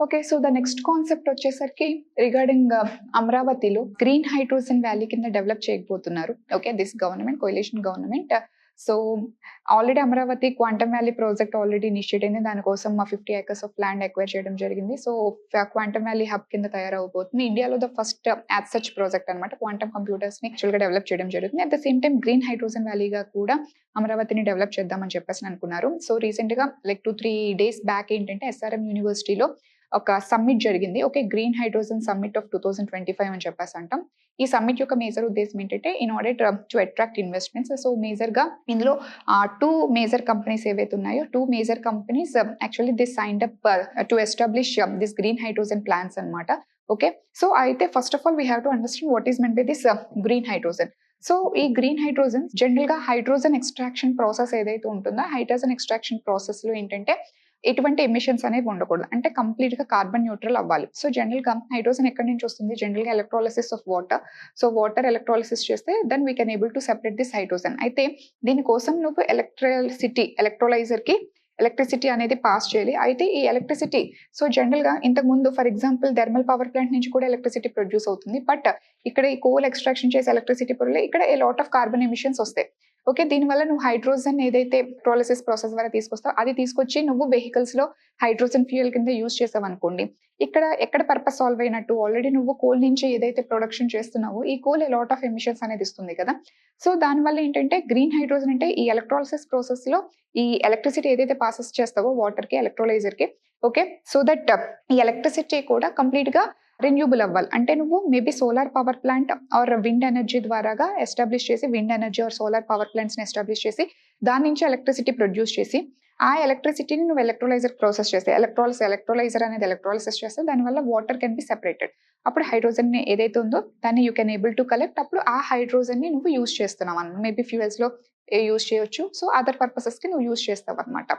Okay. So, the next concept వచ్చేసరికి regarding అమరావతిలో green hydrogen valley కింద డెవలప్ చేయకపోతున్నారు. Okay. This government coalition government. So, already Amaravati quantum valley project already initiate అయింది. దానికోసం 50 acres of land acquire చేయడం జరిగింది. So, quantum valley hub కింద తయారవబోతుంది. ఇండియాలో the first as such project అనమాట. క్వాంటమ్ కంప్యూటర్స్‌ని యాక్చువల్‌గా డెవలప్ చేయడం జరుగుతుంది. At the same time green hydrogen వ్యాలీగా కూడా అమరావతిని డెవలప్ చేద్దామని చెప్పేసి అనుకున్నారు. సో, రీసెంట్‌గా లైక్ 2-3 డేస్ బ్యాక్ ఏంటంటే ఎస్ఆర్ఎం యూనివర్సిటీలో ఒక సమ్మిట్ జరిగింది. Okay. Green hydrogen summit of 2025 అని చెప్పేసి అంటాం. ఈ సమ్మిట్ యొక్క మేజర్ ఉద్దేశం ఏంటంటే in order to attract investments. So, మేజర్‌గా ఇందులో 2 మేజర్ కంపెనీస్ ఏవైతే ఉన్నాయో 2 major companies actually they signed up to establish this green hydrogen plants అన్నమాట. ఓకే. సో, అయితే first of all we have to understand what is meant by this green hydrogen. So, ఈ green hydrogen జనరల్‌గా hydrogen extraction process ఏదైతే ఉంటుందో hydrogen extraction ప్రాసెస్‌లో ఏంటంటే ఎటువంటి emissions అనేవి ఉండకూడదు. అంటే కంప్లీట్‌గా కార్బన్ న్యూట్రల్ అవ్వాలి. సో, జనరల్‌గా హైడ్రోజన్ ఎక్కడి నుంచి వస్తుంది? జనరల్‌గా electrolysis of water. So, water electrolysis చేస్తే then we can able to separate this hydrogen. అయితే దీనికోసం నువ్వు ఎలక్ట్రోలైజర్‌కి ఎలక్ట్రిసిటీ అనేది పాస్ చేయాలి. అయితే ఈ ఎలక్ట్రిసిటీ సో, జనరల్‌గా ఇంతకుముందు for example thermal power plant నుంచి కూడా ఎలక్ట్రిసిటీ ప్రొడ్యూస్ అవుతుంది. బట్ ఇక్కడ ఈ కోల్ ఎక్స్ట్రాక్షన్ చేసే ఎలక్ట్రిసిటీ వల్ల ఇక్కడ a lot of carbon emissions వస్తాయి. ఓకే. దీనివల్ల నువ్వు హైడ్రోజన్ ఏదైతే ఎలక్ట్రోలిసిస్ ప్రాసెస్ ద్వారా తీసుకొస్తావో అది తీసుకొచ్చి నువ్వు వెహికల్స్‌లో హైడ్రోజన్ ఫ్యూయల్ కింద యూజ్ చేసావనుకోండి. ఎక్కడ పర్పస్ సాల్వ్ అయినట్టు? ఆల్రెడీ నువ్వు కోల్ నుంచి ఏదైతే ప్రొడక్షన్ చేస్తున్నావో ఈ coal a lot of emissions అనేది ఇస్తుంది కదా! సో, దానివల్ల ఏంటంటే గ్రీన్ హైడ్రోజన్ అంటే ఈ ఎలక్ట్రోలిసిస్ ప్రాసెస్‌లో ఈ ఎలక్ట్రిసిటీ ఏదైతే పాసెస్ చేస్తావో వాటర్‌కి, ఎలక్ట్రోలైజర్‌కి ఓకే. సో దట్ ఈ ఎలక్ట్రిసిటీ కూడా కంప్లీట్‌గా రెన్యూబుల్ అవ్వాలి. అంటే నువ్వు maybe solar power plant or wind energy ద్వారాగా ఎస్టాబ్లిష్ చేసి wind energy or solar power ప్లాంట్స్‌ని ఎస్టాబ్లిష్ చేసి దాని నుంచి ఎలక్ట్రిసిటీ ప్రొడ్యూస్ చేసి ఆ ఎలక్ట్రిసిటీని నువ్వు ఎలక్ట్రోలైజర్ ప్రాసెస్ చేస్తే ఎలక్ట్రోలైజర్ అనేది ఎలక్ట్రోలిసిస్ చేస్తే దానివల్ల వాటర్ కెన్ బి సెపరేటెడ్. అప్పుడు హైడ్రోజన్ ఏదైతే ఉందో దాన్ని you can able to collect. అప్పుడు ఆ హైడ్రోజన్‌ని నువ్వు యూజ్ చేస్తున్నావు అన్నమాట. మేబీ ఫ్యూయల్స్‌లో యూజ్ చేయొచ్చు. సో, అదర్ పర్పసెస్‌కి నువ్వు యూజ్ చేస్తావన్నమాట.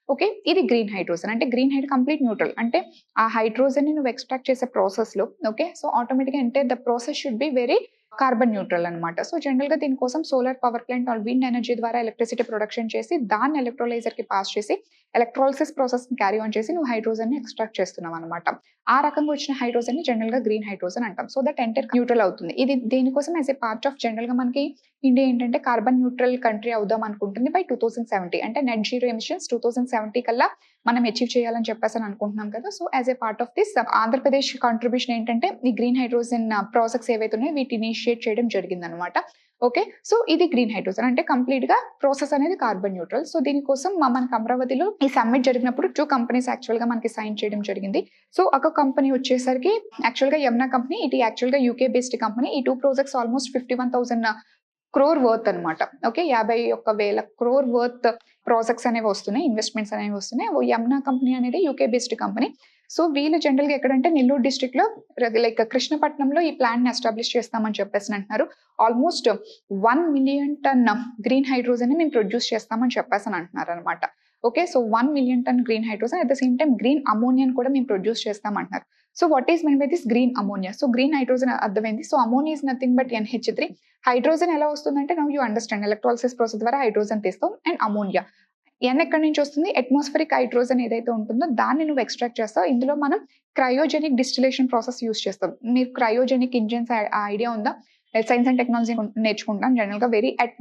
ఓకే. ఇది గ్రీన్ హైడ్రోజన్. అంటే గ్రీన్ కంప్లీట్ న్యూట్రల్. అంటే ఆ హైడ్రోజన్‌ని నువ్వు ఎక్స్ట్రాక్ట్ చేసే ప్రాసెస్‌లో ఓకే. సో, ఆటోమేటిక్‌గా అంటే the process should be very carbon neutral అన్నమాట. సో, జనరల్‌గా దీనికోసం solar power plant or wind energy ద్వారా ఎలక్ట్రిసిటీ ప్రొడక్షన్ చేసి దాన్ని ఎలక్ట్రోలైజర్‌కి పాస్ చేసి ఎలక్ట్రోలిసిస్ ప్రాసెస్‌ని క్యారీ ఆన్ చేసి నువ్వు హైడ్రోజన్‌ని ఎక్స్ట్రాక్ట్ చేస్తున్నావన్నమాట. ఆ రకంగా వచ్చిన హైడ్రోజన్‌ని జనరల్‌గా గ్రీన్ హైడ్రోజన్ అంటాం. సో దట్ ఎంటైర్ న్యూట్రల్ అవుతుంది. ఇది దేనికోసం యాస్ ఎ పార్ట్ ఆఫ్ జనరల్‌గా మనకి ఇండియా ఏంటంటే కార్బన్ న్యూట్రల్ కంట్రీ అవుదాం అనుకుంటుంది బై 2070. అంటే నెట్ జీరో ఎమిషన్స్ 2070 కల్లా మనం అచీవ్ చేయాలని చెప్పేసి అనుకుంటున్నాం కదా! So, as a part of this Andhra Pradesh contribution ఏంటంటే ఈ గ్రీన్ హైడ్రోజన్ ప్రాజెక్ట్స్ ఏవైతే ఉన్నాయో వీటిని ఇనిషియేట్ చేయడం జరిగిందనమాట. ఓకే. సో, ఇది గ్రీన్ హైడ్రోజన్. అంటే కంప్లీట్‌గా ప్రాసెస్ అనేది కార్బన్ న్యూట్రల్. సో, దీనికోసం మనకి అమరావతిలో ఈ సమ్మిట్ జరిగినప్పుడు 2 కంపెనీస్ యాక్చువల్‌గా మనకి సైన్ చేయడం జరిగింది. సో, ఒక కంపెనీ వచ్చేసరికి యాక్చువల్‌గా యమునా కంపెనీ. ఇది యాక్చువల్‌గా యూకే బేస్డ్ కంపెనీ. ఈ 2 ప్రాజెక్ట్స్ ఆల్‌మోస్ట్ 51,000 క్రోర్ వర్త్ అన్నమాట. ఓకే. 51,000 క్రోర్ వర్త్ ప్రాజెక్ట్స్ అనేవి వస్తున్నాయి. ఇన్వెస్ట్‌మెంట్స్ అనేవి వస్తున్నాయి. యమునా కంపెనీ అనేది యూకే బేస్డ్ కంపెనీ. సో, వీళ్ళు జనరల్‌గా ఎక్కడంటే నెల్లూరు డిస్ట్రిక్ట్‌లో లైక్ కృష్ణపట్నంలో ఈ ప్లాంట్‌ని ఎస్టాబ్లిష్ చేస్తామని చెప్పేసి అంటున్నారు. ఆల్‌మోస్ట్ 1 మిలియన్ టన్ గ్రీన్ హైడ్రోజన్‌ని మేము ప్రొడ్యూస్ చేస్తామని చెప్పేసి అంటున్నారన్నమాట. Okay. So, 1 million ton green hydrogen at the same time green అమోనియాని కూడా మేము ప్రొడ్యూస్ చేస్తామంటున్నారు. So, what is mean by this green ammonia? So, green hydrogen అర్థమైంది. So, ammonia is nothing but NH3. Hydrogen ఎలా వస్తుందంటే now you understand electrolysis process ద్వారా hydrogen తీస్తాం and ammonia. ఎక్కడి నుంచి వస్తుంది? అట్మాస్ఫియరిక్ హైడ్రోజన్ ఏదైతే ఉంటుందో దాన్ని నువ్వు ఎక్స్ట్రాక్ట్ చేస్తావు. ఇందులో మనం క్రయోజెనిక్ డిస్టిలేషన్ ప్రాసెస్ యూజ్ చేస్తాం. మీరు క్రయోజెనిక్ ఇంజిన్స్ ఐడియా ఉందా? సైన్స్ అండ్ టెక్నాలజీ నేర్చుకుంటాం. జనరల్‌గా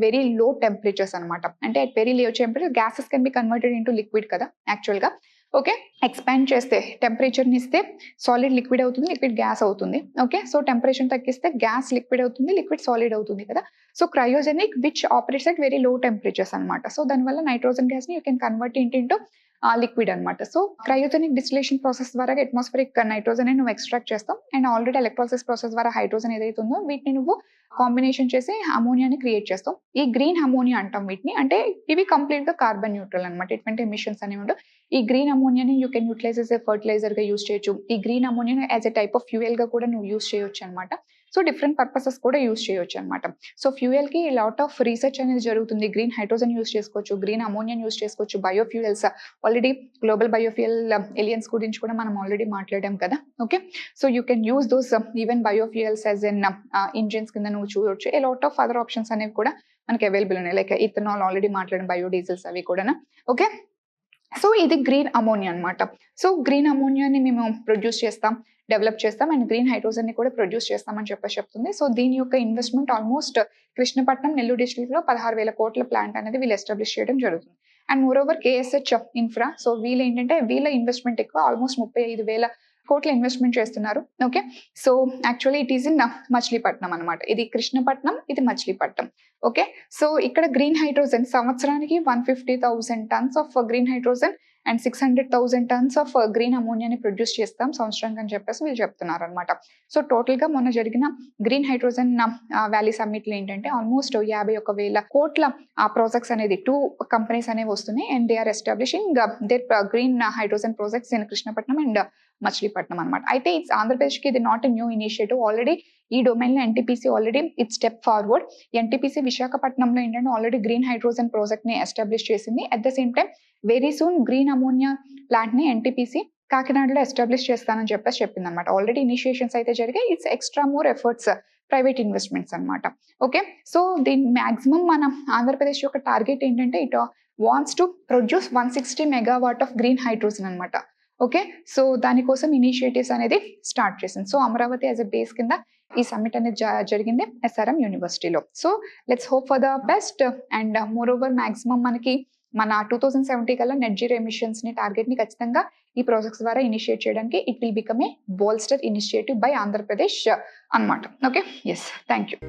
వెరీ లో టెంపరేచర్స్ అన్నమాట. అంటే at very low temperature gases can be converted into liquid కదా! యాక్చువల్‌గా. ఓకే. ఎక్స్‌పాండ్ చేస్తే టెంపరేచర్‌ని ఇస్తే సాలిడ్ లిక్విడ్ అవుతుంది. లిక్విడ్ గ్యాస్ అవుతుంది. ఓకే. సో, టెంపరేచర్ తగ్గిస్తే గ్యాస్ లిక్విడ్ అవుతుంది. లిక్విడ్ సాలిడ్ అవుతుంది కదా! So, cryogenic which operates at very low temperatures అన్నమాట. సో, దానివల్ల నైట్రోజన్ గ్యాస్‌ని you can convert into liquid అన్నమాట. సో, క్రయోజెనిక్ డిస్టిలేషన్ ప్రాసెస్ ద్వారా అట్మాస్ఫియరిక్ నైట్రోజన్‌ని నువ్వు ఎక్స్ట్రాక్ట్ చేస్తావు. అండ్ ఆల్రెడీ ఎలక్ట్రోలిసిస్ ప్రాసెస్ ద్వారా హైడ్రోజన్ ఏదైతే ఉందో వీటిని నువ్వు కాంబినేషన్ చేసి అమోనియాని క్రియేట్ చేస్తావు. ఈ గ్రీన్ అమోనియా అంటాం వీటిని. అంటే ఇవి కంప్లీట్‌గా కార్బన్ న్యూట్రల్ అన్నమాట. ఎటువంటి ఎమిషన్స్ అనేవి ఉండవు. ఈ గ్రీన్ అమోనియాని you can utilize as a ఫెర్టిలైజర్‌గా యూజ్ చేయొచ్చు. ఈ గ్రీన్ అమోనియాని యాస్ ఎ టైప్ ఆఫ్ ఫ్యూయల్‌గా కూడా నువ్వు యూజ్ చేయొచ్చు అన్నమాట. సో, డిఫరెంట్ పర్పసెస్ కూడా యూజ్ చేయొచ్చు అన్నమాట. సో, ఫ్యూయల్‌కి లాట్ ఆఫ్ రీసెర్చ్ అనేది జరుగుతుంది. గ్రీన్ హైడ్రోజన్ యూజ్ చేసుకోవచ్చు. గ్రీన్ అమోనియాని యూజ్ చేసుకోవచ్చు. Biofuels already global biofuel alliance గురించి కూడా మనం ఆల్రెడీ మాట్లాడాం కదా! Okay. So, you can use those even biofuels as N engines కింద నువ్వు చూడొచ్చు. A lot of other options అనేవి కూడా మనకి అవైలబుల్ ఉన్నాయి. లైక్ ఇథనాల్ ఆల్రెడీ మాట్లాడిన బయోడీజిల్స్ అవి కూడాను. ఓకే. సో ఇది గ్రీన్ అమోనియా అనమాట. సో గ్రీన్ అమోనియాని మేము ప్రొడ్యూస్ చేస్తాం, డెవలప్ చేస్తాం అండ్ గ్రీన్ హైడ్రోజన్ ని కూడా ప్రొడ్యూస్ చేస్తామని చెప్పేసి చెప్తుంది. సో దీని యొక్క investment almost Krishnapatnam, Nellore district లో 16,000 కోట్ల ప్లాంట్ అనేది వీళ్ళు ఎస్టాబ్లిష్ చేయడం జరుగుతుంది. And more over కేఎస్హెచ్ infra, so వీళ్ళు ఏంటంటే వీళ్ళ ఇన్వెస్ట్మెంట్ ఎక్కువ, ఆల్మోస్ట్ 35,000 కోట్ల ఇన్వెస్ట్మెంట్ చేస్తున్నారు. Okay, so actually it is in Machilipatnam అనమాట. ఇది కృష్ణపట్నం, ఇది మచిలీపట్నం. ఓకే, సో ఇక్కడ గ్రీన్ హైడ్రోజన్ సంవత్సరానికి 150,000 tons of green hydrogen and 600,000 tons of green అమోనియాని ప్రొడ్యూస్ చేస్తాం సంవత్సరానికి అని చెప్పేసి వీళ్ళు చెప్తున్నారు అనమాట. సో టోటల్ గా మొన్న జరిగిన గ్రీన్ హైడ్రోజన్ వ్యాలీ సమ్మిట్ లో ఏంటంటే ఆల్మోస్ట్ 51,000 కోట్ల ప్రాజెక్ట్స్ అనేది 2 కంపెనీస్ అనేవి వస్తున్నాయి and they are establishing their green hydrogen projects in Krishnapatnam and Machilipatnam అనమాట. అయితే ఇట్స్ ఆంధ్రప్రదేశ్కి ఇది not a new initiative. Already ఈ డొమైన్ లో NTPC already it step forward. NTPC విశాఖపట్నంలో ఏంటంటే ఆల్రెడీ గ్రీన్ హైడ్రోజన్ ప్రాజెక్ట్ ని ఎస్టాబ్లిష్ చేసింది. At the same time very soon green ammonia plant ని ఎన్టీపీసీ కాకినాడలో ఎస్టాబ్లిష్ చేస్తానని చెప్పేసి చెప్పింది అనమాట. ఆల్రెడీ ఇనిషియేషన్స్ అయితే జరిగాయి. It's extra more efforts, private investments అనమాట. ఓకే, సో దీని మాక్సిమం మన ఆంధ్రప్రదేశ్ యొక్క టార్గెట్ ఏంటంటే it wants to produce 160 megawatt of green hydrogen అనమాట. ఓకే, సో దానికోసం ఇనిషియేటివ్స్ అనేది స్టార్ట్ చేసింది. So Amaravati as a base కింద ఈ సమ్మిట్ అనేది జరిగింది ఎస్ఆర్ఎం యూనివర్సిటీలో. So let's hope for the best and more over maximum మనకి మన 2070 కల్లా నెట్ జీరో ఎమిషన్స్ ని టార్గెట్ ని ఖచ్చితంగా ఈ ప్రాజెక్ట్స్ ద్వారా ఇనిషియేట్ చేయడానికి it will become a bolster initiative by Andhra Pradesh అన్నమాట. Okay, yes, thank you.